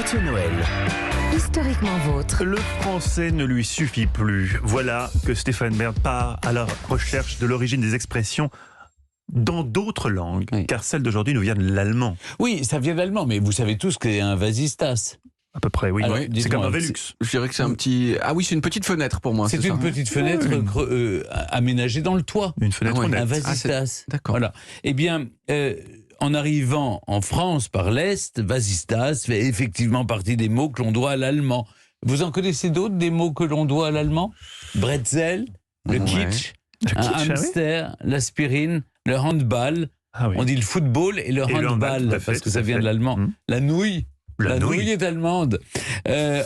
Mathieu Noël. Historiquement vôtre. Le français ne lui suffit plus. Voilà que Stéphane Bern part à la recherche de l'origine des expressions dans d'autres langues, Oui. car celle d'aujourd'hui nous vient de l'allemand. Oui, ça vient d'allemand, mais vous savez tous qu'est un vasistas. À peu près, oui. Alors, C'est dites-moi, comme un Velux. Je dirais que c'est un petit... Ah oui, c'est une petite fenêtre pour moi. C'est ça une petite fenêtre aménagée dans le toit. Une fenêtre Ah ouais. honnête. Un vasistas. D'accord. Voilà. Eh bien, en arrivant en France par l'Est, vasistas fait effectivement partie des mots que l'on doit à l'allemand. Vous en connaissez d'autres, des mots que l'on doit à l'allemand? Bretzel, le Ouais. kitsch, Le un kitsch, ah oui. hamster, l'aspirine, le handball. Ah oui. On dit le football et le Et le handball, handball, tout à fait, parce que tout ça à vient fait. de l'allemand. Mmh. La nouille. La nouille. est allemande.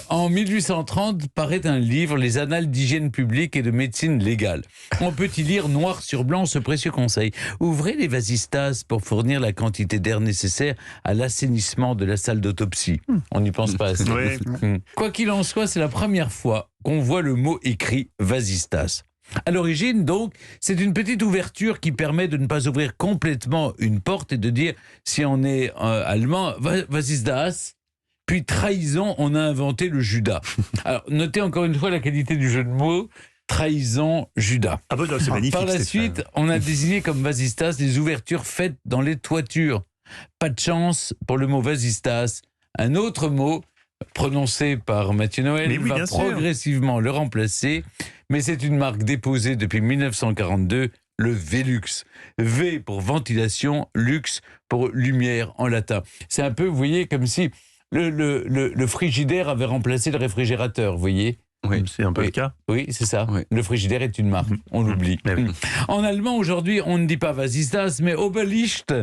En 1830 paraît un livre, Les Annales d'hygiène publique et de médecine légale. On peut y lire noir sur blanc ce précieux conseil. Ouvrez les vasistas pour fournir la quantité d'air nécessaire à l'assainissement de la salle d'autopsie. On n'y pense pas assez. Oui. Quoi qu'il en soit, c'est la première fois qu'on voit le mot écrit vasistas. À l'origine, donc, c'est une petite ouverture qui permet de ne pas ouvrir complètement une porte et de dire, si on est allemand, vasistas. Puis trahison, on a inventé le Judas. Alors, notez encore une fois la qualité du jeu de mots. Trahison, Judas. Ah bon, c'est magnifique. Par la Stéphane. suite, on a désigné comme vasistas les ouvertures faites dans les toitures. Pas de chance pour le mot vasistas. Un autre mot, prononcé par Mathieu Noël, Mais oui, va bien sûr. progressivement le remplacer. Mais c'est une marque déposée depuis 1942, le Velux. V pour ventilation, lux pour lumière en latin. C'est un peu, vous voyez, comme si le frigidaire avait remplacé le réfrigérateur, vous voyez. Oui. C'est un peu Oui. le cas. Oui, c'est ça. Oui. Le frigidaire est une marque, on l'oublie. Mais oui. En allemand, aujourd'hui, on ne dit pas Vasistas, mais Oberlicht.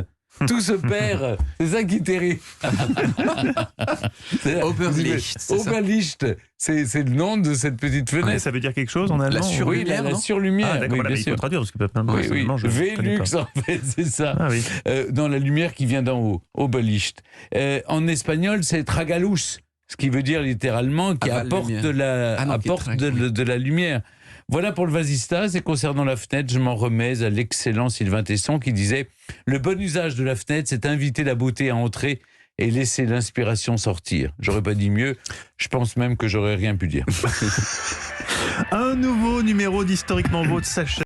Tout se perd. C'est ça qui est terrible. Oberlicht, c'est ça. Oberlicht, c'est le nom de cette petite Mais fenêtre. ça veut dire quelque chose en allemand? Oui, surlumière, la non surlumière. Ah d'accord, oui, voilà, bien mais il faut sûr. traduire parce que maintenant, Oui, personnellement, je connais Velux, pas. en fait, c'est ça. Ah oui. Dans la lumière qui vient d'en haut, Oberlicht. En espagnol, c'est tragaluz, ce qui veut dire littéralement qui Aval apporte, lumière. de la, Ah non, qui apporte traque, de la lumière. Voilà pour le vasistas. Et concernant la fenêtre, je m'en remets à l'excellent Sylvain Tesson qui disait « Le bon usage de la fenêtre, c'est inviter la beauté à entrer et laisser l'inspiration sortir. » J'aurais pas dit mieux. Je pense même que j'aurais rien pu dire. Un nouveau numéro d'Historiquement Vôtre s'achève.